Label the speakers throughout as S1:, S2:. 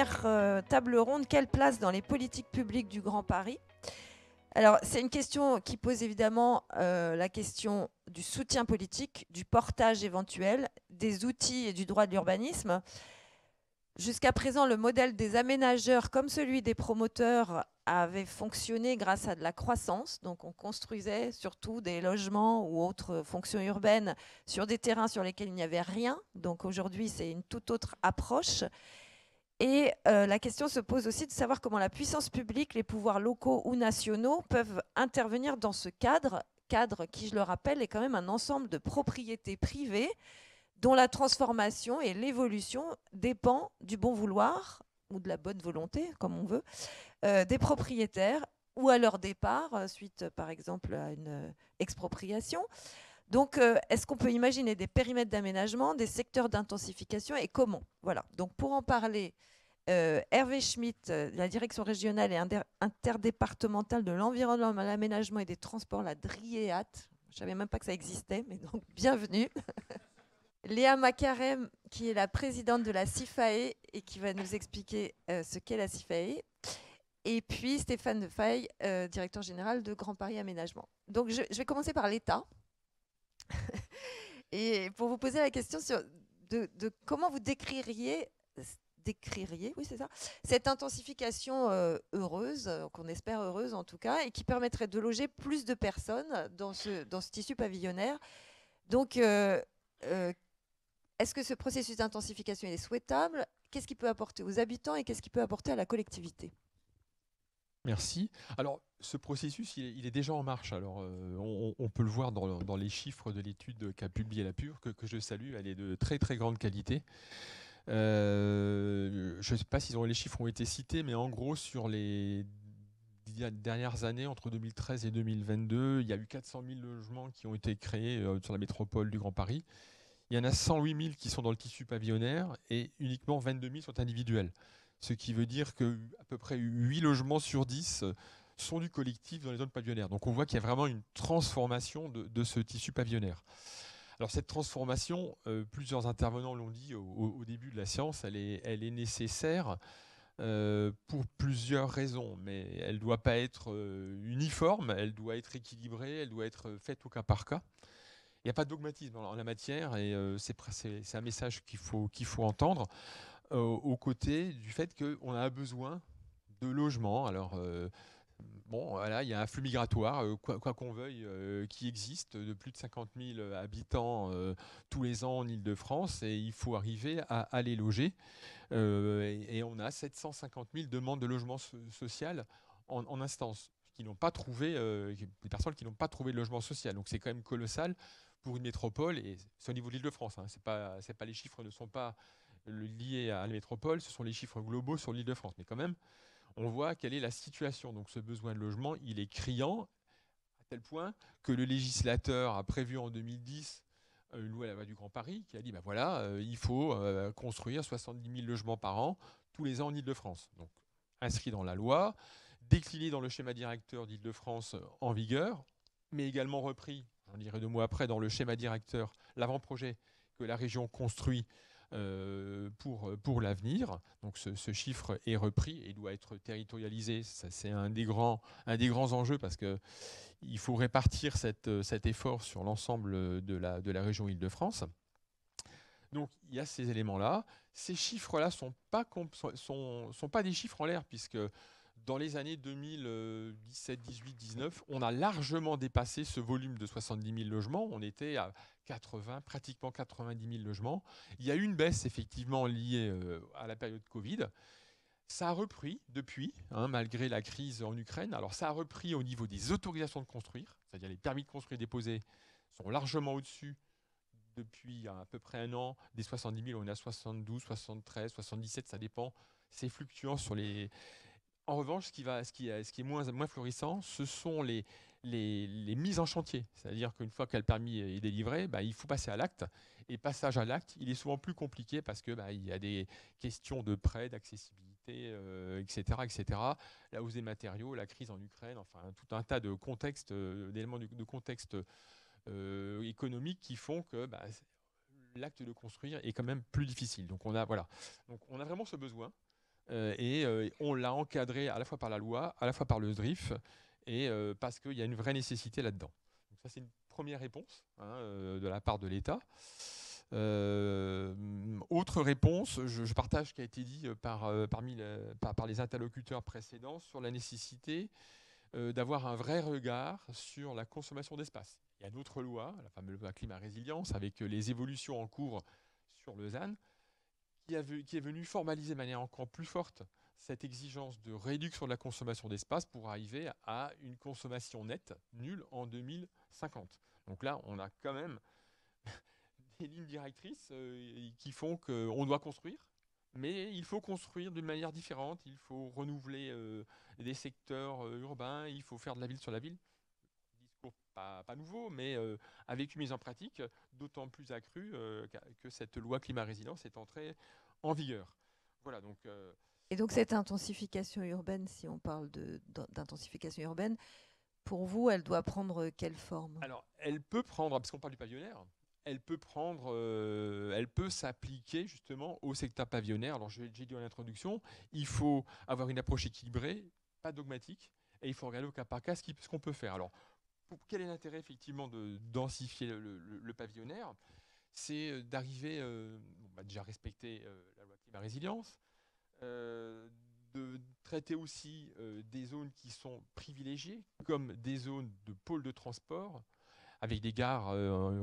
S1: première table ronde, quelle place dans les politiques publiques du Grand Paris? Alors, c'est une question qui pose évidemment la question du soutien politique, du portage éventuel, des outils et du droit de l'urbanisme. Jusqu'à présent, le modèle des aménageurs comme celui des promoteurs avait fonctionné grâce à de la croissance. Donc, on construisait surtout des logements ou autres fonctions urbaines sur des terrains sur lesquels il n'y avait rien. Donc, aujourd'hui, c'est une toute autre approche. Et la question se pose aussi de savoir comment la puissance publique, les pouvoirs locaux ou nationaux peuvent intervenir dans ce cadre qui, je le rappelle, est quand même un ensemble de propriétés privées dont la transformation et l'évolution dépend du bon vouloir ou de la bonne volonté, comme on veut, des propriétaires ou à leur départ, suite par exemple à une expropriation. Donc, est-ce qu'on peut imaginer des périmètres d'aménagement, des secteurs d'intensification et comment? Voilà. Donc, pour en parler, Hervé Schmitt, de la direction régionale et interdépartementale de l'environnement, de l'aménagement et des transports, la DRIEAT. Je ne savais même pas que ça existait, mais donc bienvenue. Léa Macarem, qui est la présidente de la CIFAE et qui va nous expliquer ce qu'est la CIFAE. Et puis Stéphane Defay, directeur général de Grand Paris Aménagement. Donc je vais commencer par l'État. Et pour vous poser la question de comment vous décririez, oui c'est ça, cette intensification heureuse, qu'on espère heureuse en tout cas, et qui permettrait de loger plus de personnes dans ce tissu pavillonnaire. Donc, est-ce que ce processus d'intensification est souhaitable? Qu'est-ce qu'il peut apporter aux habitants et qu'est-ce qu'il peut apporter à la collectivité?
S2: Merci. Alors, ce processus, il est déjà en marche. Alors, on peut le voir dans les chiffres de l'étude qu'a publiée la PUR, que je salue. Elle est de très, très grande qualité. Je ne sais pas si les chiffres ont été cités, mais en gros, sur les dernières années, entre 2013 et 2022, il y a eu 400 000 logements qui ont été créés sur la métropole du Grand Paris. Il y en a 108 000 qui sont dans le tissu pavillonnaire et uniquement 22 000 sont individuels. Ce qui veut dire qu'à peu près 8 logements sur 10 sont du collectif dans les zones pavillonnaires. Donc on voit qu'il y a vraiment une transformation de ce tissu pavillonnaire. Alors cette transformation, plusieurs intervenants l'ont dit au début de la séance, elle est nécessaire pour plusieurs raisons, mais elle ne doit pas être uniforme, elle doit être équilibrée, elle doit être faite au cas par cas. Il n'y a pas de dogmatisme en la matière et c'est un message qu'il faut entendre aux côtés du fait qu'on a besoin de logements. Alors, bon, voilà, il y a un flux migratoire, quoi qu'on veuille, qui existe, de plus de 50 000 habitants tous les ans en Île-de-France, et il faut arriver à les loger. Et on a 750 000 demandes de logement social en instance, qui n'ont pas trouvé, des personnes qui n'ont pas trouvé de logement social. Donc c'est quand même colossal pour une métropole, et c'est au niveau de l'Île-de-France. Hein. C'est pas, les chiffres ne sont pas liés à la métropole, ce sont les chiffres globaux sur l'Île-de-France. Mais quand même, on voit quelle est la situation. Donc ce besoin de logement, il est criant, à tel point que le législateur a prévu en 2010 une loi, la loi du Grand Paris, qui a dit, voilà, il faut construire 70 000 logements par an, tous les ans en Île-de-France. Donc inscrit dans la loi, décliné dans le schéma directeur d'Île-de-France en vigueur, mais également repris, j'en dirai 2 mois après, dans le schéma directeur, l'avant-projet que la région construit pour l'avenir. Donc ce chiffre est repris et doit être territorialisé. Ça, c'est un des grands enjeux, parce qu'il faut répartir cet effort sur l'ensemble de la région Île-de-France. Donc il y a ces éléments-là. Ces chiffres-là ne sont pas des chiffres en l'air, puisque dans les années 2017, 18, 19, on a largement dépassé ce volume de 70 000 logements. On était à pratiquement 90 000 logements. Il y a eu une baisse effectivement liée à la période Covid. Ça a repris depuis, malgré la crise en Ukraine. Alors ça a repris au niveau des autorisations de construire, c'est-à-dire les permis de construire déposés sont largement au-dessus depuis à peu près un an. Des 70 000, on est à 72, 73, 77, ça dépend. C'est fluctuant sur les... En revanche, ce qui est moins florissant, ce sont les mises en chantier. C'est-à-dire qu'une fois que le permis est délivré, il faut passer à l'acte. Et passage à l'acte, il est souvent plus compliqué parce que il y a des questions de prêt, d'accessibilité, etc., etc. La hausse des matériaux, la crise en Ukraine, enfin tout un tas de contextes, d'éléments de contexte économiques qui font que l'acte de construire est quand même plus difficile. Donc on a vraiment ce besoin On l'a encadré à la fois par la loi, à la fois par le SDRIF, parce qu'il y a une vraie nécessité là-dedans. Donc ça, c'est une première réponse de la part de l'État. Autre réponse, je partage ce qui a été dit par les interlocuteurs précédents sur la nécessité d'avoir un vrai regard sur la consommation d'espace. Il y a d'autres lois, la fameuse loi climat résilience, avec les évolutions en cours sur le ZAN, qui est venue formaliser de manière encore plus forte cette exigence de réduction de la consommation d'espace pour arriver à une consommation nette nulle en 2050. Donc là, on a quand même des lignes directrices qui font qu'on doit construire, mais il faut construire d'une manière différente, il faut renouveler des secteurs urbains, il faut faire de la ville sur la ville. Discours pas nouveau, mais avec une mise en pratique d'autant plus accrue que cette loi climat-résilience est entrée en vigueur. Voilà, donc...
S1: Et donc cette intensification urbaine, si on parle d'intensification urbaine, pour vous, elle doit prendre quelle forme?
S2: Alors, elle peut prendre, parce qu'on parle du pavillonnaire, elle peut s'appliquer justement au secteur pavillonnaire. Alors, j'ai dit en introduction, il faut avoir une approche équilibrée, pas dogmatique, et il faut regarder au cas par cas ce qu'on peut faire. Alors, quel est l'intérêt effectivement de densifier le pavillonnaire? C'est d'arriver, déjà respecter la loi climat résilience, de traiter aussi des zones qui sont privilégiées, comme des zones de pôles de transport, avec des gares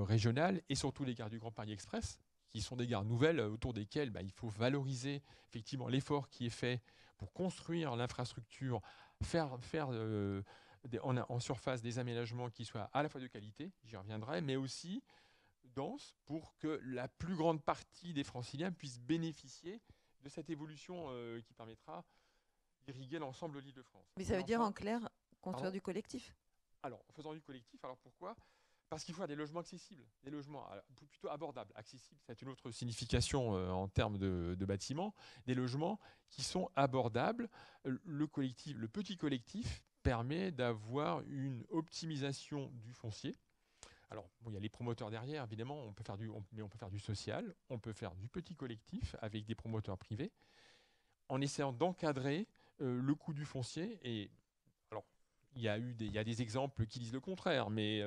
S2: régionales et surtout les gares du Grand Paris Express, qui sont des gares nouvelles autour desquelles il faut valoriser effectivement l'effort qui est fait pour construire l'infrastructure, faire en surface des aménagements qui soient à la fois de qualité, j'y reviendrai, mais aussi denses pour que la plus grande partie des Franciliens puissent bénéficier de cette évolution qui permettra d'irriguer l'ensemble de l'Île-de-France.
S1: Mais ça veut dire en clair construire du collectif?
S2: Alors, en faisant du collectif, alors pourquoi? Parce qu'il faut des logements accessibles, des logements plutôt abordables. Accessibles, c'est une autre signification en termes de bâtiments. Des logements qui sont abordables. Le petit collectif permet d'avoir une optimisation du foncier. Alors, il y a les promoteurs derrière, évidemment, mais on peut faire du social, on peut faire du petit collectif avec des promoteurs privés, en essayant d'encadrer le coût du foncier. Et alors, il y a des exemples qui disent le contraire, mais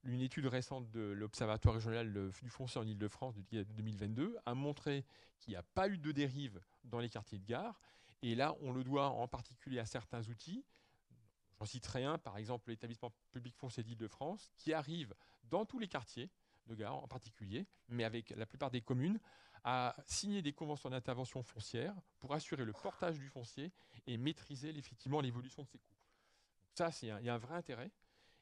S2: une étude récente de l'Observatoire régional du foncier en Île-de-France de 2022 a montré qu'il n'y a pas eu de dérive dans les quartiers de gare. Et là, on le doit en particulier à certains outils. J'en citerai un, par exemple l'établissement public foncier d'Île-de-France, qui arrive dans tous les quartiers de gare en particulier, mais avec la plupart des communes, à signer des conventions d'intervention foncière pour assurer le portage du foncier et maîtriser effectivement l'évolution de ses coûts. Ça, il y a un vrai intérêt.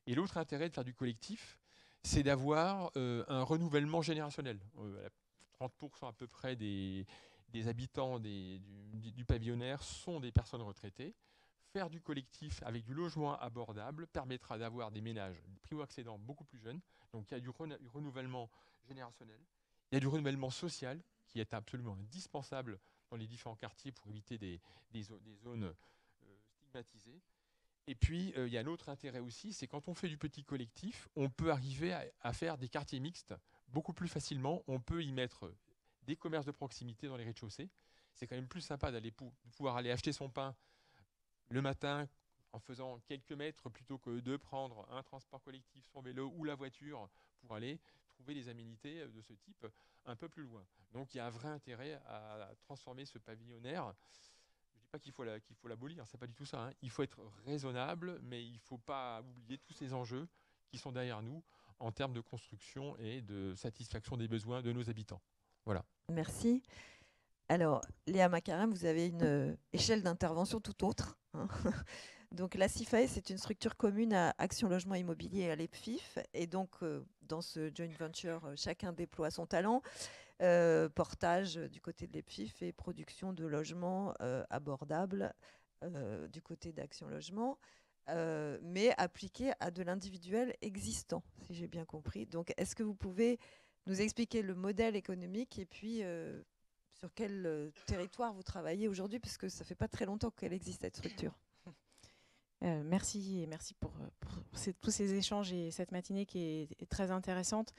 S2: Et l'autre intérêt de faire du collectif, c'est d'avoir un renouvellement générationnel. 30% à peu près des habitants du pavillonnaire sont des personnes retraitées. Faire du collectif avec du logement abordable permettra d'avoir des ménages primo-accédants beaucoup plus jeunes. Donc il y a du renouvellement générationnel. Il y a du renouvellement social qui est absolument indispensable dans les différents quartiers pour éviter des zones stigmatisées. Et puis, il y a un autre intérêt aussi, c'est quand on fait du petit collectif, on peut arriver à faire des quartiers mixtes beaucoup plus facilement. On peut y mettre des commerces de proximité dans les rez-de-chaussée. C'est quand même plus sympa de pouvoir aller acheter son pain le matin en faisant quelques mètres plutôt que de prendre un transport collectif, son vélo ou la voiture pour aller trouver des aménités de ce type un peu plus loin. Donc il y a un vrai intérêt à transformer ce pavillonnaire. Je ne dis pas qu'il faut l'abolir, c'est pas du tout ça. Il faut être raisonnable, mais il ne faut pas oublier tous ces enjeux qui sont derrière nous en termes de construction et de satisfaction des besoins de nos habitants. Voilà.
S1: Merci. Alors, Léa Macarem, vous avez une échelle d'intervention tout autre. Donc, la CIFAE, c'est une structure commune à Action Logement Immobilier et à l'EPFIF. Et donc, dans ce joint venture, chacun déploie son talent. Portage du côté de l'EPFIF et production de logements abordables du côté d'Action Logement, mais appliqué à de l'individuel existant, si j'ai bien compris. Donc, est-ce que vous pouvez nous expliquer le modèle économique et puis sur quel territoire vous travaillez aujourd'hui, parce que ça fait pas très longtemps qu'elle existe, cette structure.
S3: Merci pour tous ces échanges et cette matinée qui est très intéressante.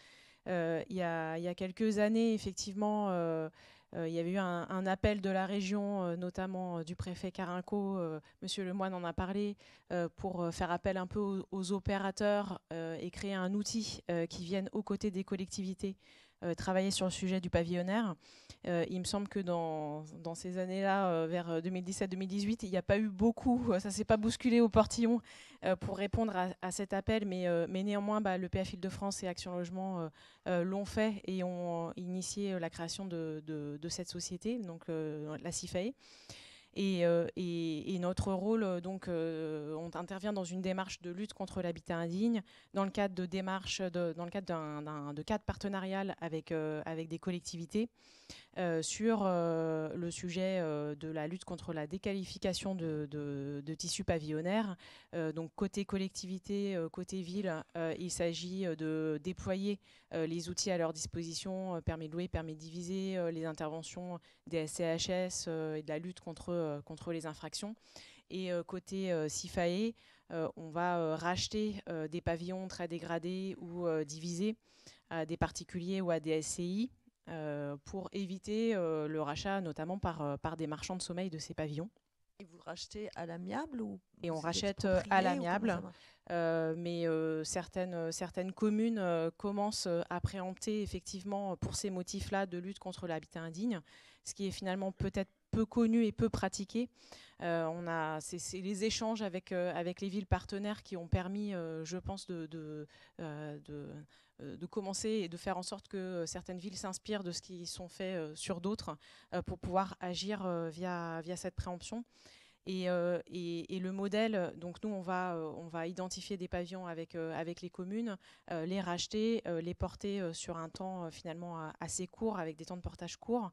S3: Il y a quelques années, effectivement, il y avait eu un appel de la région, notamment du préfet Carinco, Monsieur Lemoine en a parlé, pour faire appel un peu aux opérateurs et créer un outil qui vienne aux côtés des collectivités travailler sur le sujet du pavillonnaire. Il me semble que dans ces années-là, vers 2017-2018, il n'y a pas eu beaucoup, ça ne s'est pas bousculé au portillon pour répondre à cet appel, mais néanmoins, le PF Île-de-France et Action Logement l'ont fait et ont initié la création de cette société, donc la CIFAE. Et notre rôle, donc, on intervient dans une démarche de lutte contre l'habitat indigne, dans le cadre de démarches, dans le cadre de cadre partenarial avec des collectivités, sur le sujet de la lutte contre la déqualification de tissus pavillonnaires. Donc côté collectivité, côté ville, il s'agit de déployer les outils à leur disposition, permis de louer, permis de diviser, les interventions des SCHS et de la lutte contre les infractions. Et côté CIFAE, on va racheter des pavillons très dégradés ou divisés à des particuliers ou à des SCI, pour éviter le rachat notamment par des marchands de sommeil de ces pavillons.
S1: Et vous rachetez à l'amiable ou
S3: et on rachète à l'amiable, mais certaines communes commencent à préempter effectivement pour ces motifs-là de lutte contre l'habitat indigne, ce qui est finalement peut-être peu connu et peu pratiqué. C'est les échanges avec les villes partenaires qui ont permis, je pense, de commencer et de faire en sorte que certaines villes s'inspirent de ce qui sont faits sur d'autres pour pouvoir agir via cette préemption. Et le modèle, donc nous on va identifier des pavillons avec les communes, les racheter, les porter sur un temps finalement assez court, avec des temps de portage courts,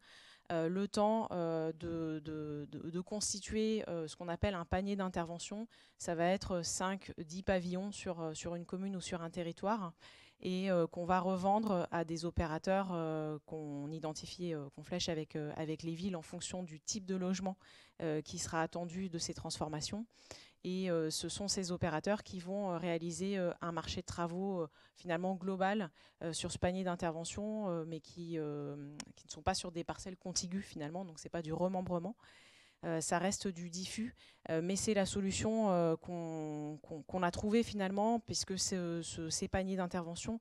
S3: le temps de constituer ce qu'on appelle un panier d'intervention. Ça va être 5-10 pavillons sur une commune ou sur un territoire, et qu'on va revendre à des opérateurs qu'on identifie, qu'on flèche avec les villes en fonction du type de logement qui sera attendu de ces transformations. Et ce sont ces opérateurs qui vont réaliser un marché de travaux finalement global sur ce panier d'intervention, mais qui ne sont pas sur des parcelles contiguës finalement, donc ce n'est pas du remembrement. Ça reste du diffus, mais c'est la solution qu'on a trouvée finalement, puisque ces paniers d'intervention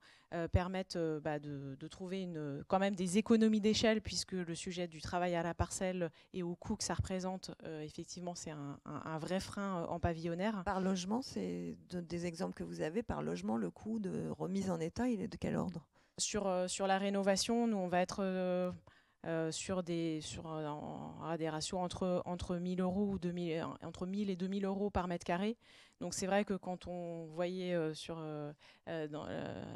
S3: permettent de trouver quand même des économies d'échelle, puisque le sujet du travail à la parcelle et au coût que ça représente, effectivement, c'est un vrai frein en pavillonnaire.
S1: Par logement, c'est des exemples que vous avez. Par logement, le coût de remise en état, il est de quel ordre ?
S3: Sur la rénovation, nous, on va être... sur des ratios entre 1000 euros ou 2000, entre 1000 et 2000 euros par mètre carré. Donc c'est vrai que quand on voyait dans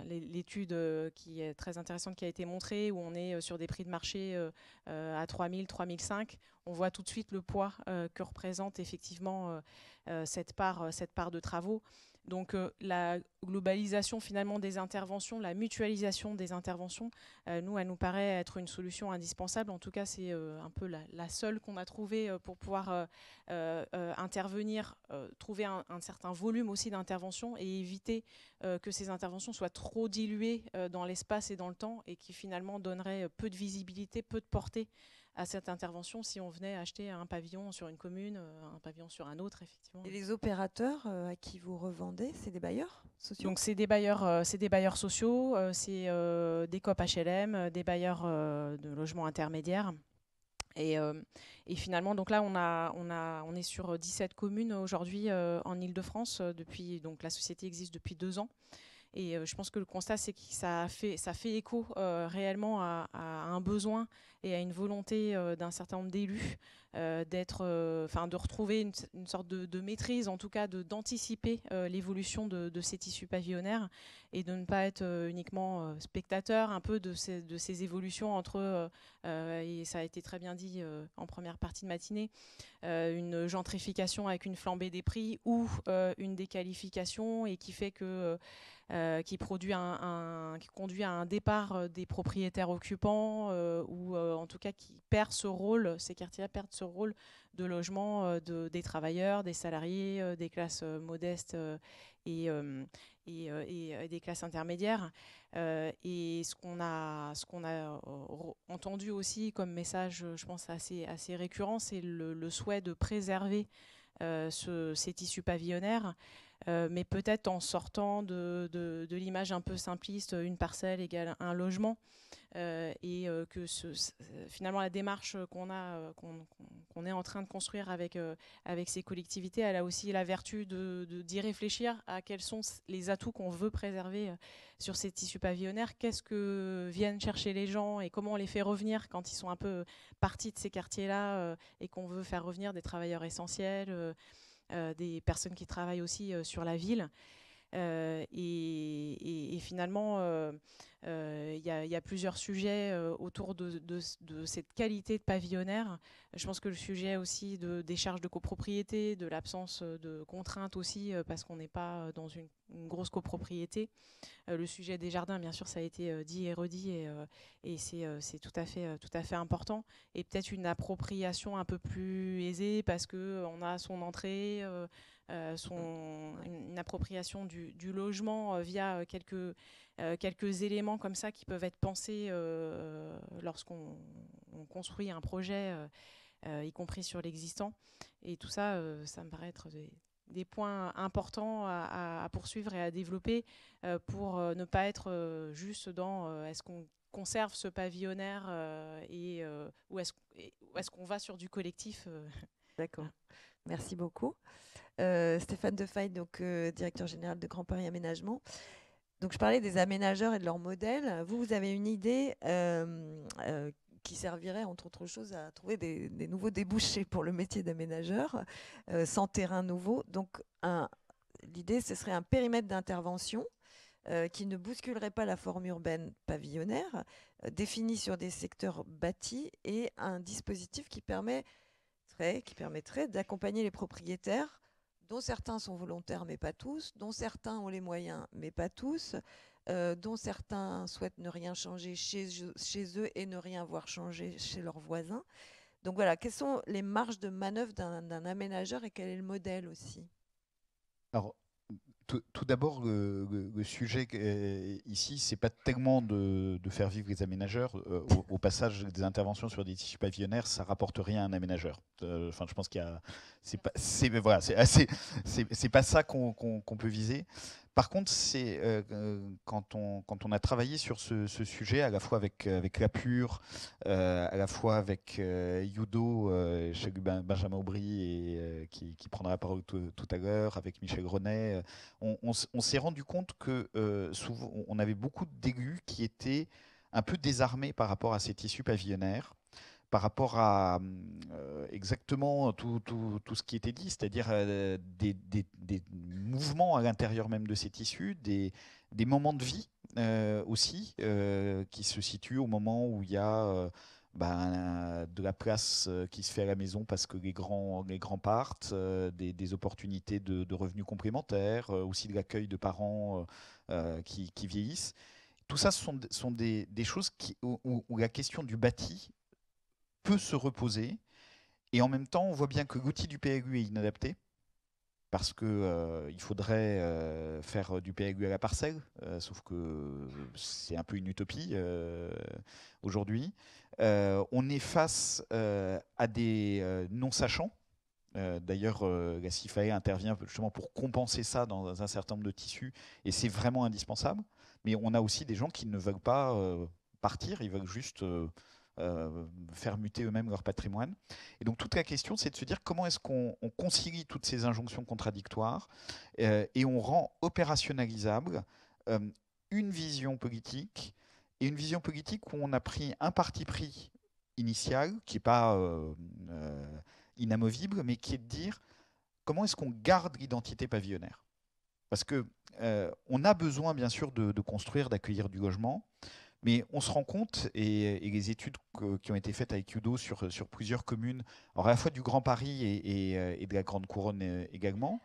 S3: l'étude qui est très intéressante, qui a été montrée, où on est sur des prix de marché à 3000, 3005, on voit tout de suite le poids que représente effectivement cette part de travaux. Donc la globalisation finalement des interventions, la mutualisation des interventions, elle nous paraît être une solution indispensable. En tout cas, c'est un peu la seule qu'on a trouvée pour pouvoir intervenir, trouver un certain volume aussi d'intervention et éviter que ces interventions soient trop diluées dans l'espace et dans le temps, et qui finalement donneraient peu de visibilité, peu de portée à cette intervention si on venait acheter un pavillon sur une commune, un pavillon sur un autre, effectivement.
S1: Et les opérateurs à qui vous revendez, c'est des bailleurs sociaux ?
S3: Donc c'est des bailleurs sociaux, c'est des COP HLM, des bailleurs de logements intermédiaires. Et finalement, donc là, on est sur 17 communes aujourd'hui en Île-de-France. Donc la société existe depuis 2 ans. Et je pense que le constat, c'est que ça fait écho réellement à un besoin et à une volonté d'un certain nombre d'élus de retrouver une sorte de maîtrise, en tout cas d'anticiper l'évolution de ces tissus pavillonnaires, et de ne pas être uniquement spectateur un peu de ces évolutions entre, et ça a été très bien dit en première partie de matinée, une gentrification avec une flambée des prix, ou une déqualification, et qui fait que qui conduit à un départ des propriétaires occupants, ou en tout cas qui perd ce rôle, ces quartiers-là perdent ce ce rôle de logement des travailleurs, des salariés, des classes modestes et des classes intermédiaires. Et ce qu'on a entendu aussi comme message, je pense, assez récurrent, c'est le souhait de préserver ces tissus pavillonnaires, mais peut-être en sortant de l'image un peu simpliste, une parcelle égale un logement, et que finalement la démarche qu'on est en train de construire avec ces collectivités, elle a aussi la vertu d'y réfléchir à quels sont les atouts qu'on veut préserver sur ces tissus pavillonnaires, qu'est-ce que viennent chercher les gens et comment on les fait revenir quand ils sont un peu partis de ces quartiers-là et qu'on veut faire revenir des travailleurs essentiels, des personnes qui travaillent aussi sur la ville. Et finalement, il y a plusieurs sujets autour de cette qualité de pavillonnaire. Je pense que le sujet aussi des charges de copropriété, de l'absence de contraintes aussi, parce qu'on n'est pas dans une grosse copropriété. Le sujet des jardins, bien sûr, ça a été dit et redit, et c'est tout à fait important. Et peut-être une appropriation un peu plus aisée, parce qu'on a son entrée, une appropriation du logement via quelques éléments comme ça qui peuvent être pensés lorsqu'on construit un projet, y compris sur l'existant. Et tout ça, ça me paraît être des points importants à poursuivre et à développer pour ne pas être juste dans est-ce qu'on conserve ce pavillonnaire ou est-ce qu'on va sur du collectif.
S1: D'accord. Merci beaucoup. Stéphane Defay, donc directeur général de Grand Paris Aménagement. Donc je parlais des aménageurs et de leur modèle. Vous avez une idée qui servirait, entre autres choses, à trouver des nouveaux débouchés pour le métier d'aménageur, sans terrain nouveau. Donc l'idée, ce serait un périmètre d'intervention qui ne bousculerait pas la forme urbaine pavillonnaire, défini sur des secteurs bâtis, et un dispositif qui permettrait d'accompagner les propriétaires, dont certains sont volontaires mais pas tous, dont certains ont les moyens mais pas tous, dont certains souhaitent ne rien changer chez eux et ne rien voir changer chez leurs voisins. Donc voilà, quelles sont les marges de manœuvre d'un aménageur et quel est le modèle aussi?
S4: Alors, tout d'abord, le sujet ici, c'est pas tellement de faire vivre les aménageurs. Au passage, des interventions sur des tissus pavillonnaires, ça rapporte rien à un aménageur. Enfin, je pense qu'il y a, c'est pas ça qu'on peut viser. Par contre, c'est quand on a travaillé sur ce sujet, à la fois avec la Pure, à la fois avec Yudo, chez Benjamin Aubry, et qui prendra la parole tout à l'heure, avec Michel Grenet, on s'est rendu compte que souvent, on avait beaucoup d'élus qui étaient un peu désarmés par rapport à ces tissus pavillonnaires, par rapport à exactement tout ce qui était dit, c'est-à-dire des mouvements à l'intérieur même de ces tissus, des moments de vie aussi, qui se situent au moment où il y a de la place qui se fait à la maison parce que les grands partent, des opportunités de revenus complémentaires, aussi de l'accueil de parents qui vieillissent. Tout ça sont des choses où la question du bâti peut se reposer, et en même temps on voit bien que l'outil du PLU est inadapté parce que il faudrait faire du PLU à la parcelle, sauf que c'est un peu une utopie aujourd'hui. On est face à des non-sachants. D'ailleurs, la CIFAE intervient justement pour compenser ça dans un certain nombre de tissus, et c'est vraiment indispensable. Mais on a aussi des gens qui ne veulent pas partir, ils veulent juste faire muter eux-mêmes leur patrimoine. Et donc toute la question, c'est de se dire comment est-ce qu'on concilie toutes ces injonctions contradictoires et on rend opérationnalisable une vision politique, et une vision politique où on a pris un parti pris initial, qui n'est pas inamovible, mais qui est de dire comment est-ce qu'on garde l'identité pavillonnaire. Parce que on a besoin bien sûr de construire, d'accueillir du logement, mais on se rend compte, et les études qui ont été faites avec Yudo sur plusieurs communes, alors à la fois du Grand Paris et de la Grande Couronne également,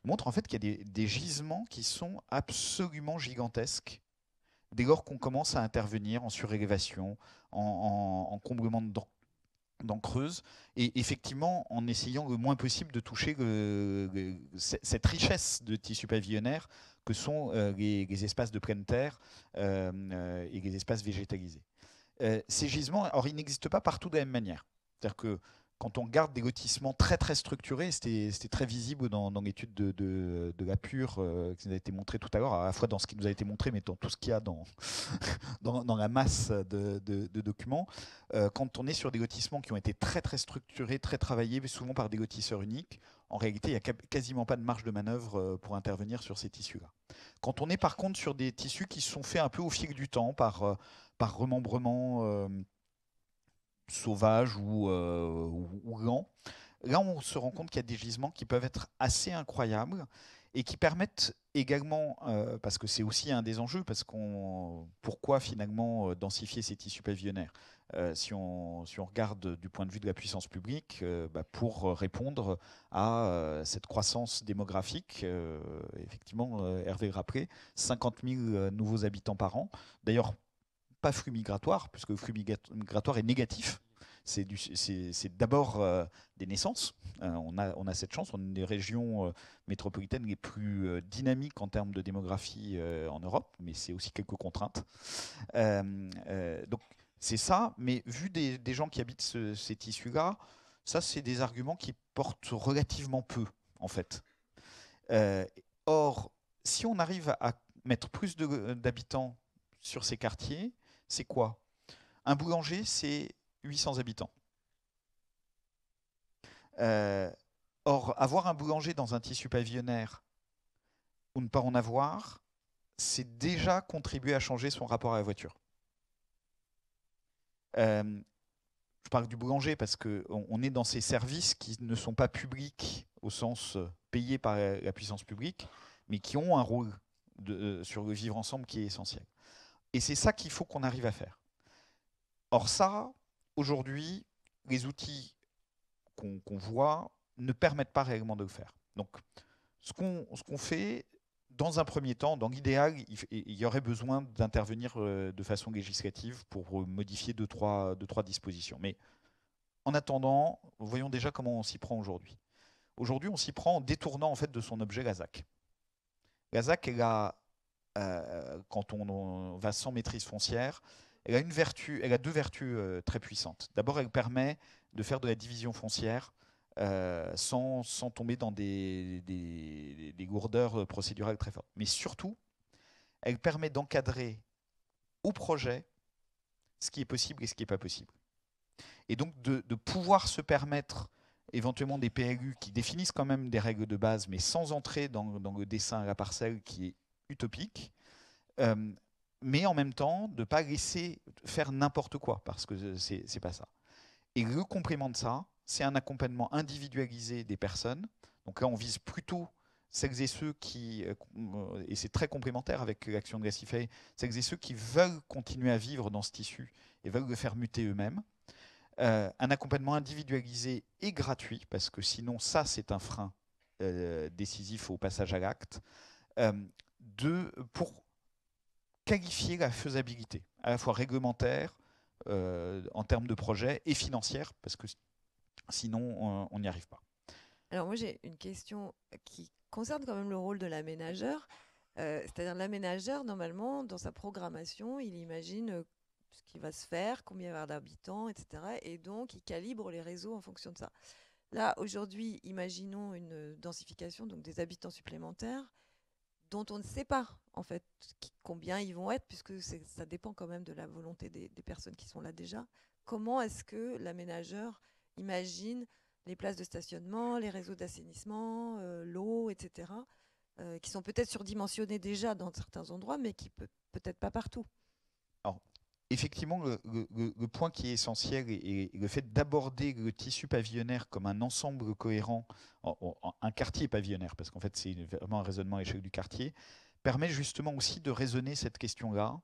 S4: montrent en fait qu'il y a des gisements qui sont absolument gigantesques dès lors qu'on commence à intervenir en surélévation, en comblement dans Creuse, et effectivement en essayant le moins possible de toucher cette richesse de tissus pavillonnaires que sont les espaces de pleine terre et les espaces végétalisés. Ces gisements, alors ils n'existent pas partout de la même manière. C'est-à-dire que quand on regarde des lotissements très très structurés, c'était très visible dans l'étude de la Pure qui nous a été montrée tout à l'heure, à la fois dans ce qui nous a été montré, mais dans tout ce qu'il y a dans, dans la masse de documents. Quand on est sur des lotissements qui ont été très très structurés, très travaillés, souvent par des lotisseurs uniques, en réalité, il n'y a quasiment pas de marge de manœuvre pour intervenir sur ces tissus-là. Quand on est par contre sur des tissus qui se sont faits un peu au fil du temps, par remembrement sauvage ou lent, là on se rend compte qu'il y a des gisements qui peuvent être assez incroyables et qui permettent également, parce que c'est aussi un des enjeux, pourquoi finalement densifier ces tissus pavillonnaires si on regarde du point de vue de la puissance publique, pour répondre à cette croissance démographique, effectivement, Hervé le rappelait, 50 000 nouveaux habitants par an. D'ailleurs, pas flux migratoire, puisque le flux migratoire est négatif. C'est d'abord des naissances. On a cette chance. On est une des régions métropolitaines les plus dynamiques en termes de démographie en Europe, mais c'est aussi quelques contraintes. Donc c'est ça, mais vu des gens qui habitent ces tissus-là, ça c'est des arguments qui portent relativement peu, en fait. Or, si on arrive à mettre plus d'habitants sur ces quartiers, c'est quoi? Un boulanger, c'est 800 habitants. Or, avoir un boulanger dans un tissu pavillonnaire ou ne pas en avoir, c'est déjà contribuer à changer son rapport à la voiture. Je parle du boulanger parce qu'on est dans ces services qui ne sont pas publics au sens payés par la puissance publique, mais qui ont un rôle sur le vivre ensemble qui est essentiel. Et c'est ça qu'il faut qu'on arrive à faire. Or ça, aujourd'hui, les outils qu'on voit ne permettent pas réellement de le faire. Donc, ce qu'on fait, dans un premier temps, dans l'idéal, il y aurait besoin d'intervenir de façon législative pour modifier deux, trois dispositions. Mais en attendant, voyons déjà comment on s'y prend aujourd'hui. Aujourd'hui, on s'y prend en détournant en fait de son objet la ZAC. La ZAC, quand on va sans maîtrise foncière, elle a deux vertus très puissantes. D'abord, elle permet de faire de la division foncière sans tomber dans des lourdeurs procédurales très fortes. Mais surtout, elle permet d'encadrer au projet ce qui est possible et ce qui n'est pas possible. Et donc de pouvoir se permettre éventuellement des PLU qui définissent quand même des règles de base, mais sans entrer dans le dessin à la parcelle qui est utopique, mais en même temps de ne pas laisser faire n'importe quoi, parce que c'est pas ça. Et le complément de ça, c'est un accompagnement individualisé des personnes. Donc là, on vise plutôt celles et ceux qui, et c'est très complémentaire avec l'action de la CIFE, celles et ceux qui veulent continuer à vivre dans ce tissu et veulent le faire muter eux-mêmes. Un accompagnement individualisé et gratuit, parce que sinon, ça, c'est un frein décisif au passage à l'acte, pour qualifier la faisabilité, à la fois réglementaire, en termes de projet, et financière, parce que sinon, on n'y arrive pas.
S1: Alors moi, j'ai une question qui concerne quand même le rôle de l'aménageur. C'est-à-dire l'aménageur, normalement, dans sa programmation, il imagine ce qui va se faire, combien il va y avoir d'habitants, etc. Et donc, il calibre les réseaux en fonction de ça. Là, aujourd'hui, imaginons une densification, donc des habitants supplémentaires, dont on ne sait pas, en fait, combien ils vont être, puisque ça dépend quand même de la volonté des personnes qui sont là déjà. Comment est-ce que l'aménageur imagine les places de stationnement, les réseaux d'assainissement, l'eau, etc., qui sont peut-être surdimensionnés déjà dans certains endroits, mais qui peut-être pas partout.
S4: Alors, effectivement, le point qui est essentiel est le fait d'aborder le tissu pavillonnaire comme un ensemble cohérent, un quartier pavillonnaire, parce qu'en fait c'est vraiment un raisonnement à l'échelle du quartier, permet justement aussi de raisonner cette question-là,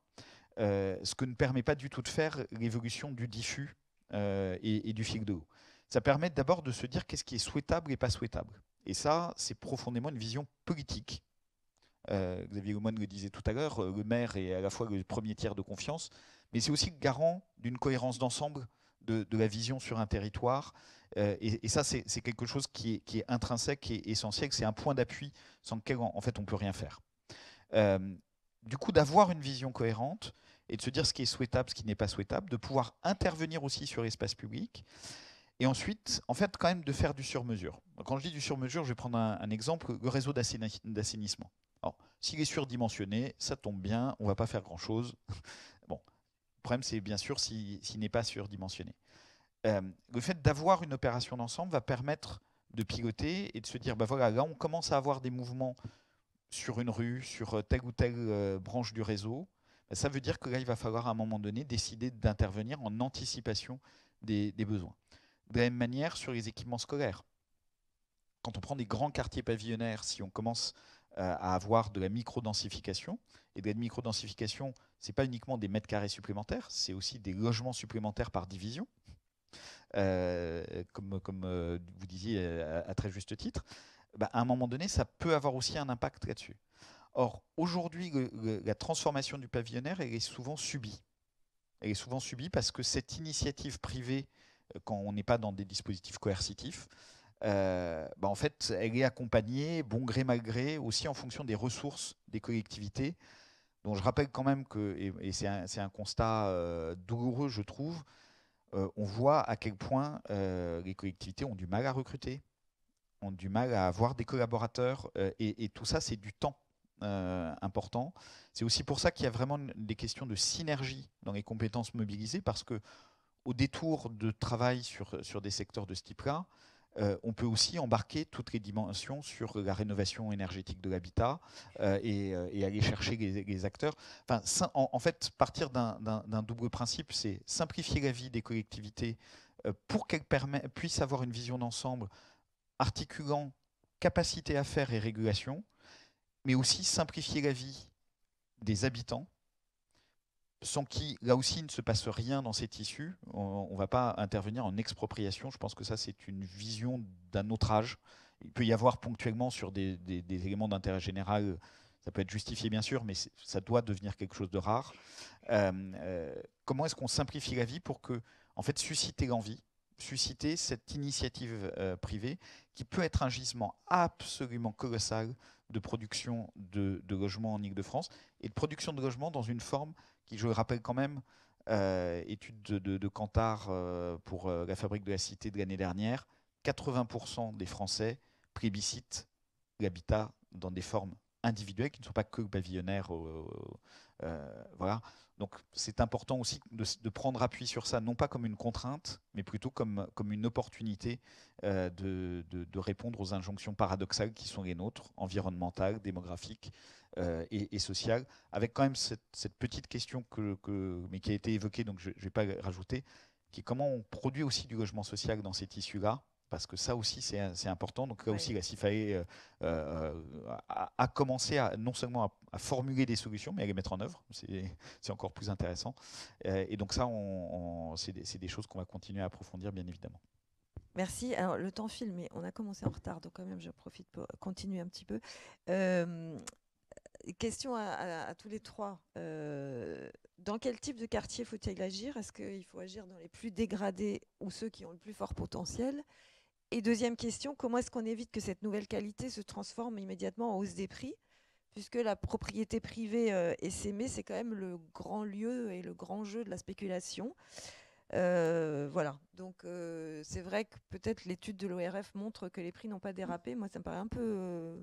S4: ce que ne permet pas du tout de faire l'évolution du diffus et du fil de haut. Ça permet d'abord de se dire qu'est-ce qui est souhaitable et pas souhaitable. Et ça, c'est profondément une vision politique. Xavier Lemoine le disait tout à l'heure, le maire est à la fois le premier tiers de confiance, mais c'est aussi le garant d'une cohérence d'ensemble de la vision sur un territoire. Et ça, c'est quelque chose qui est intrinsèque et essentiel. C'est un point d'appui sans lequel, en fait, on ne peut rien faire. Du coup, d'avoir une vision cohérente et de se dire ce qui est souhaitable, ce qui n'est pas souhaitable, de pouvoir intervenir aussi sur l'espace public. Et ensuite, en fait, quand même de faire du sur-mesure. Quand je dis du sur-mesure, je vais prendre un exemple, le réseau d'assainissement. Alors, s'il est surdimensionné, ça tombe bien, on ne va pas faire grand-chose. Bon, le problème, c'est bien sûr s'il n'est pas surdimensionné. Le fait d'avoir une opération d'ensemble va permettre de piloter et de se dire, bah voilà, là, on commence à avoir des mouvements sur une rue, sur telle ou telle branche du réseau. Bah, ça veut dire que là, il va falloir à un moment donné décider d'intervenir en anticipation des besoins. De la même manière, sur les équipements scolaires. Quand on prend des grands quartiers pavillonnaires, si on commence à avoir de la micro-densification, et de la micro-densification, ce n'est pas uniquement des mètres carrés supplémentaires, c'est aussi des logements supplémentaires par division, comme vous disiez à très juste titre, bah, à un moment donné, ça peut avoir aussi un impact là-dessus. Or, aujourd'hui, la transformation du pavillonnaire, elle est souvent subie. Elle est souvent subie parce que cette initiative privée, quand on n'est pas dans des dispositifs coercitifs, bah en fait, elle est accompagnée, bon gré mal gré, aussi en fonction des ressources des collectivités. Donc je rappelle quand même que, et c'est un constat douloureux, je trouve, on voit à quel point les collectivités ont du mal à recruter, ont du mal à avoir des collaborateurs, et tout ça, c'est du temps important. C'est aussi pour ça qu'il y a vraiment des questions de synergie dans les compétences mobilisées, parce que au détour de travail sur des secteurs de ce type-là, on peut aussi embarquer toutes les dimensions sur la rénovation énergétique de l'habitat et aller chercher les acteurs. Enfin, en fait, partir d'un double principe, c'est simplifier la vie des collectivités pour qu'elles puissent avoir une vision d'ensemble articulant capacité à faire et régulation, mais aussi simplifier la vie des habitants, sans qui, là aussi, il ne se passe rien dans ces tissus. On ne va pas intervenir en expropriation. Je pense que ça, c'est une vision d'un autre âge. Il peut y avoir ponctuellement sur des éléments d'intérêt général, ça peut être justifié bien sûr, mais ça doit devenir quelque chose de rare. Comment est-ce qu'on simplifie la vie pour que, en fait, susciter l'envie, susciter cette initiative privée qui peut être un gisement absolument colossal de production de logements en Ile-de-France et de production de logements dans une forme qui, je le rappelle quand même, étude de Kantar pour la Fabrique de la Cité de l'année dernière, 80% des Français plébiscitent l'habitat dans des formes individuelles qui ne sont pas que pavillonnaires. Voilà. Donc c'est important aussi de prendre appui sur ça, non pas comme une contrainte, mais plutôt comme une opportunité de répondre aux injonctions paradoxales qui sont les nôtres, environnementales, démographiques et sociales, avec quand même cette petite question mais qui a été évoquée, donc je ne vais pas rajouter, qui est comment on produit aussi du logement social dans ces tissus-là, parce que ça aussi c'est important. Donc là aussi, la CIFAE a commencé non seulement à formuler des solutions, mais à les mettre en œuvre. C'est encore plus intéressant. Et donc ça, c'est des choses qu'on va continuer à approfondir, bien évidemment.
S1: Merci. Alors le temps file, mais on a commencé en retard, donc quand même je profite pour continuer un petit peu. Question à tous les trois. Dans quel type de quartier faut-il agir? Est-ce qu'il faut agir dans les plus dégradés ou ceux qui ont le plus fort potentiel? Et deuxième question, comment est-ce qu'on évite que cette nouvelle qualité se transforme immédiatement en hausse des prix? Puisque la propriété privée essaimée, c'est quand même le grand lieu et le grand jeu de la spéculation. Voilà. Donc c'est vrai que peut-être l'étude de l'ORF montre que les prix n'ont pas dérapé. Moi, ça me paraît un peu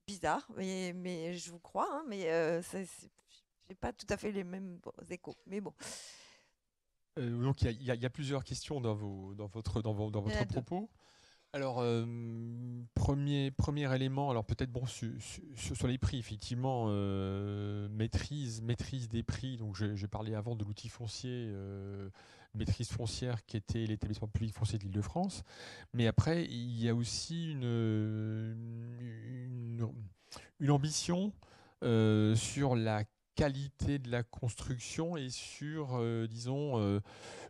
S1: bizarre, mais je vous crois. Hein, mais j'ai pas tout à fait les mêmes échos. Mais bon.
S2: Donc il y a plusieurs questions dans votre propos. Alors premier élément, alors peut-être sur les prix, effectivement, maîtrise des prix. Donc j'ai parlé avant de l'outil foncier, maîtrise foncière qui était l'établissement public foncier de l'Île-de-France. Mais après il y a aussi une ambition sur la qualité de la construction et sur, disons,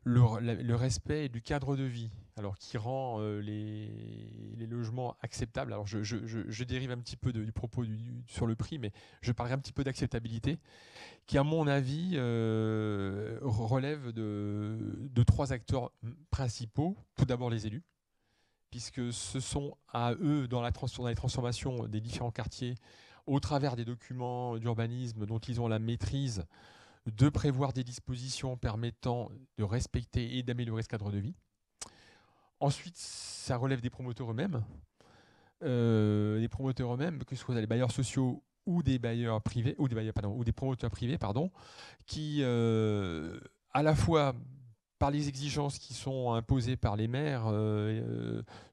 S2: le respect du cadre de vie, alors qui rend les logements acceptables. Alors je dérive un petit peu du propos sur le prix, mais je parlerai un petit peu d'acceptabilité, qui à mon avis relève de trois acteurs principaux. Tout d'abord les élus, puisque ce sont à eux, dans les transformations des différents quartiers, au travers des documents d'urbanisme dont ils ont la maîtrise, de prévoir des dispositions permettant de respecter et d'améliorer ce cadre de vie. Ensuite, ça relève des promoteurs eux-mêmes. Que ce soit les bailleurs sociaux ou des bailleurs privés, ou des promoteurs privés, qui à la fois par les exigences qui sont imposées par les maires,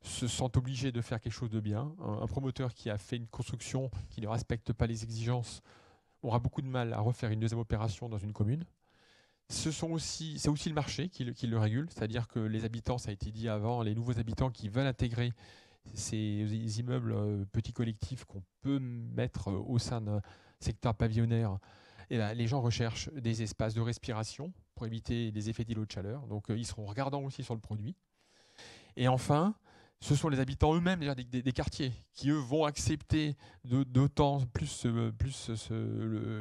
S2: se sentent obligés de faire quelque chose de bien. Un promoteur qui a fait une construction qui ne respecte pas les exigences aura beaucoup de mal à refaire une deuxième opération dans une commune. C'est aussi le marché qui le régule, c'est-à-dire que les habitants, ça a été dit avant, les nouveaux habitants qui veulent intégrer ces immeubles petits collectifs qu'on peut mettre au sein d'un secteur pavillonnaire, et ben, les gens recherchent des espaces de respiration pour éviter les effets d'îlot de chaleur. Donc ils seront regardants aussi sur le produit. Et enfin, ce sont les habitants eux-mêmes des quartiers qui, eux, vont accepter d'autant plus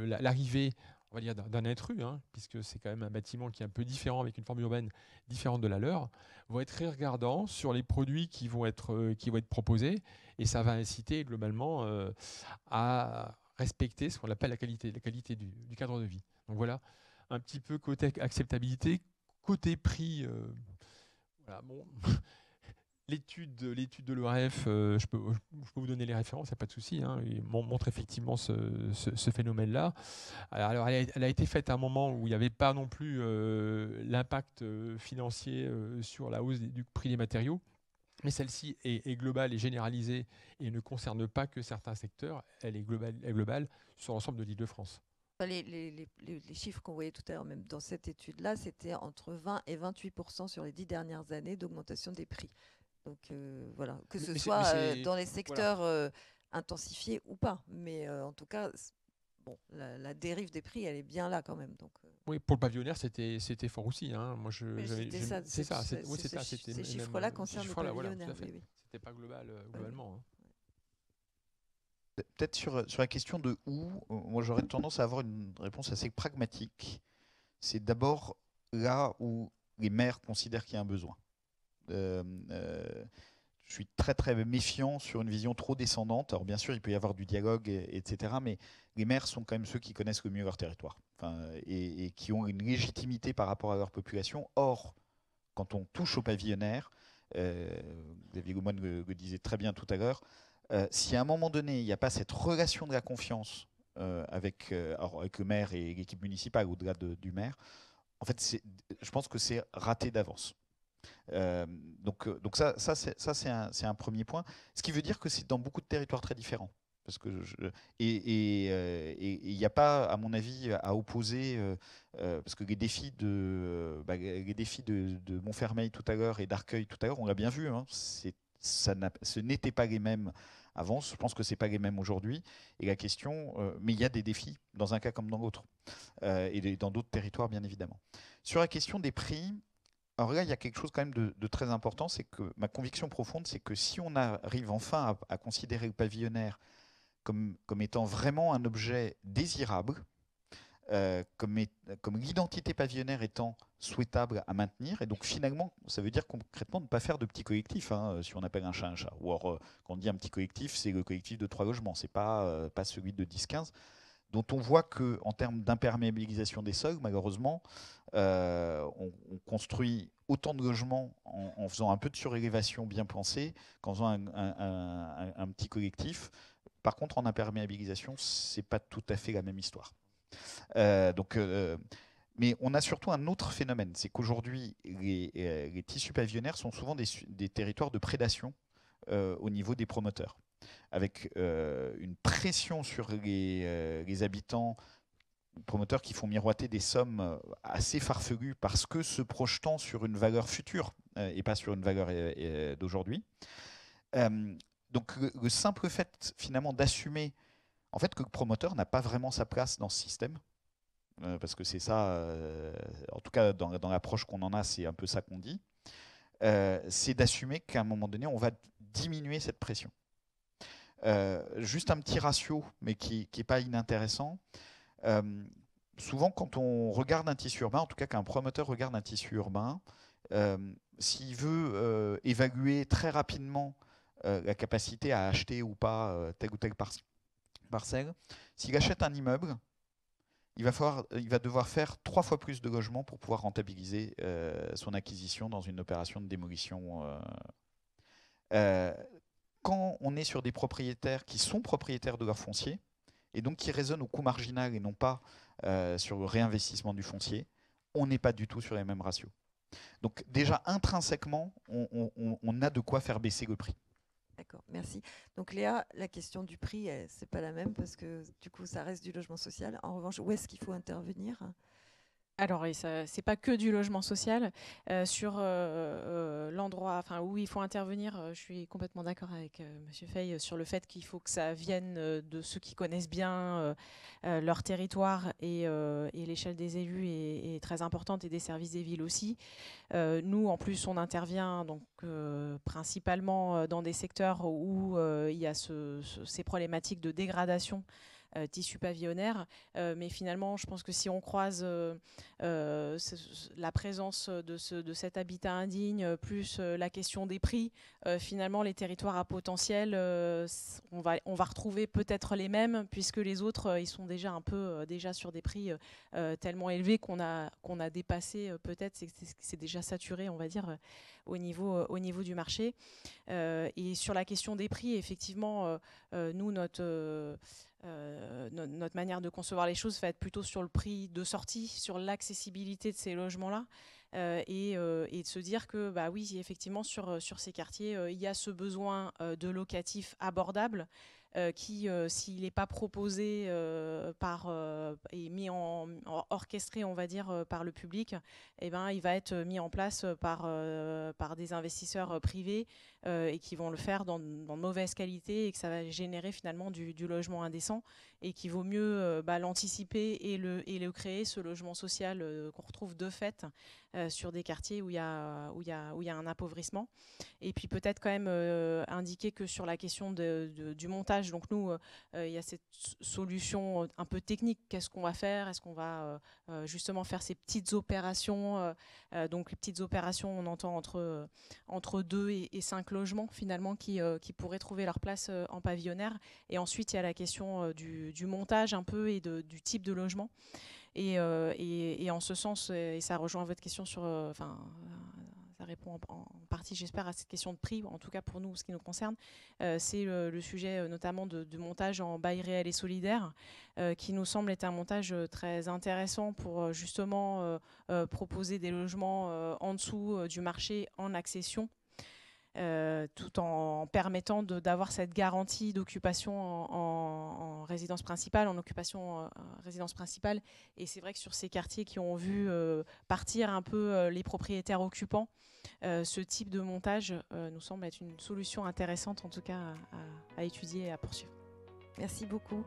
S2: l'arrivée, on va dire, d'un intrus, puisque c'est quand même un bâtiment qui est un peu différent, avec une forme urbaine différente de la leur, vont être très regardants sur les produits qui vont être proposés, et ça va inciter globalement à respecter ce qu'on appelle la qualité du cadre de vie. Donc voilà, un petit peu côté acceptabilité, côté prix. Voilà, bon. L'étude de l'ORF, je peux vous donner les références, il n'y a pas de souci, il montre effectivement ce phénomène-là. Alors elle a été faite à un moment où il n'y avait pas non plus l'impact financier sur la hausse du prix des matériaux, mais celle-ci est globale et généralisée et ne concerne pas que certains secteurs, elle est globale sur l'ensemble de l'Île-de-France.
S1: Les chiffres qu'on voyait tout à l'heure, même dans cette étude-là, c'était entre 20 et 28% sur les 10 dernières années d'augmentation des prix. Donc voilà, que ce soit dans les secteurs intensifiés ou pas. Mais en tout cas, bon, la dérive des prix, elle est bien là quand même. Donc,
S2: oui, pour le pavillonnaire, c'était fort aussi. Moi,
S1: ces chiffres-là concernent le pavillonnaire.
S2: Voilà, oui. C'était pas globalement.
S4: Peut-être sur la question de où, moi j'aurais tendance à avoir une réponse assez pragmatique. C'est d'abord là où les maires considèrent qu'il y a un besoin. Je suis très très méfiant sur une vision trop descendante. Alors bien sûr, il peut y avoir du dialogue, etc. Mais les maires sont quand même ceux qui connaissent le mieux leur territoire, et qui ont une légitimité par rapport à leur population. Or, quand on touche au pavillonnaire, Xavier Goumon le disait très bien tout à l'heure, si à un moment donné, il n'y a pas cette relation de la confiance avec le maire et l'équipe municipale, au-delà du maire, en fait, je pense que c'est raté d'avance. Donc ça c'est un premier point. Ce qui veut dire que c'est dans beaucoup de territoires très différents. Parce que il n'y a pas, à mon avis, à opposer, parce que les défis de Montfermeil tout à l'heure et d'Arcueil tout à l'heure, on l'a bien vu, ce n'était pas les mêmes avant, je pense que ce n'est pas les mêmes aujourd'hui. Et la question, mais il y a des défis dans un cas comme dans l'autre, et dans d'autres territoires bien évidemment. Sur la question des prix, alors là, il y a quelque chose quand même de très important, c'est que ma conviction profonde, c'est que si on arrive enfin à considérer le pavillonnaire comme étant vraiment un objet désirable, comme l'identité pavillonnaire étant souhaitable à maintenir, et donc finalement, ça veut dire concrètement ne pas faire de petits collectifs, si on appelle un chat un chat. Ou alors, quand on dit un petit collectif, c'est le collectif de 3 logements, c'est pas celui de 10-15, dont on voit qu'en termes d'imperméabilisation des sols, malheureusement, on construit autant de logements en faisant un peu de surélévation bien pensée qu'en faisant un petit collectif. Par contre, en imperméabilisation, c'est pas tout à fait la même histoire. Mais on a surtout un autre phénomène, c'est qu'aujourd'hui, les tissus pavillonnaires sont souvent des territoires de prédation au niveau des promoteurs, avec une pression sur les habitants, promoteurs qui font miroiter des sommes assez farfelues parce que se projetant sur une valeur future et pas sur une valeur d'aujourd'hui. Donc le simple fait finalement d'assumer en fait que le promoteur n'a pas vraiment sa place dans ce système, parce que c'est ça, en tout cas dans l'approche qu'on en a, c'est un peu ça qu'on dit, c'est d'assumer qu'à un moment donné, on va diminuer cette pression. Juste un petit ratio, mais qui n'est pas inintéressant. Souvent, quand on regarde un tissu urbain, en tout cas qu'un promoteur regarde un tissu urbain, s'il veut évaluer très rapidement la capacité à acheter ou pas telle ou telle parcelle, s'il achète un immeuble, il va devoir faire 3 fois plus de logements pour pouvoir rentabiliser son acquisition dans une opération de démolition. Quand on est sur des propriétaires qui sont propriétaires de leur foncier, et donc qui raisonnent au coût marginal et non pas sur le réinvestissement du foncier, on n'est pas du tout sur les mêmes ratios. Donc déjà, intrinsèquement, on a de quoi faire baisser le prix.
S1: D'accord, merci. Donc Léa, la question du prix, c'est pas la même parce que du coup, ça reste du logement social. En revanche, où est-ce qu'il faut intervenir ?
S3: Alors, c'est pas que du logement social. Sur l'endroit où il faut intervenir, je suis complètement d'accord avec Monsieur Fay sur le fait qu'il faut que ça vienne de ceux qui connaissent bien leur territoire et l'échelle des élus est très importante et des services des villes aussi. Nous, en plus, on intervient donc principalement dans des secteurs où il y a ces problématiques de dégradation tissu pavillonnaire, mais finalement je pense que si on croise la présence de cet habitat indigne plus la question des prix, finalement les territoires à potentiel on va retrouver peut-être les mêmes puisque les autres ils sont déjà un peu déjà sur des prix tellement élevés qu'on a dépassé peut-être, c'est déjà saturé on va dire au niveau du marché. Et sur la question des prix, effectivement, nous, notre manière de concevoir les choses va être plutôt sur le prix de sortie, sur l'accessibilité de ces logements-là. Et de se dire que oui, effectivement, sur ces quartiers, il y a ce besoin de locatif abordable qui, s'il n'est pas proposé et mis orchestré, on va dire, par le public, il va être mis en place par des investisseurs privés et qui vont le faire dans de mauvaise qualité et que ça va générer finalement du logement indécent et qu'il vaut mieux l'anticiper et le créer, ce logement social qu'on retrouve de fait sur des quartiers où il y a un appauvrissement. Et puis peut-être quand même indiquer que sur la question du montage, donc nous, il y a cette solution un peu technique. Qu'est-ce qu'on va faire ? Est-ce qu'on va justement faire ces petites opérations donc les petites opérations, on entend entre 2 et 5 logements finalement qui pourraient trouver leur place en pavillonnaire. Et ensuite, il y a la question du montage un peu et du type de logement. Et en ce sens, et ça rejoint votre question sur... ça répond en partie, j'espère, à cette question de prix, en tout cas pour nous, ce qui nous concerne. C'est le sujet notamment de montage en bail réel et solidaire, qui nous semble être un montage très intéressant pour justement proposer des logements en dessous du marché en accession. Tout en permettant d'avoir cette garantie d'occupation en résidence principale, en occupation résidence principale. Et c'est vrai que sur ces quartiers qui ont vu partir un peu les propriétaires occupants, ce type de montage nous semble être une solution intéressante, en tout cas à étudier et à poursuivre.
S1: Merci beaucoup.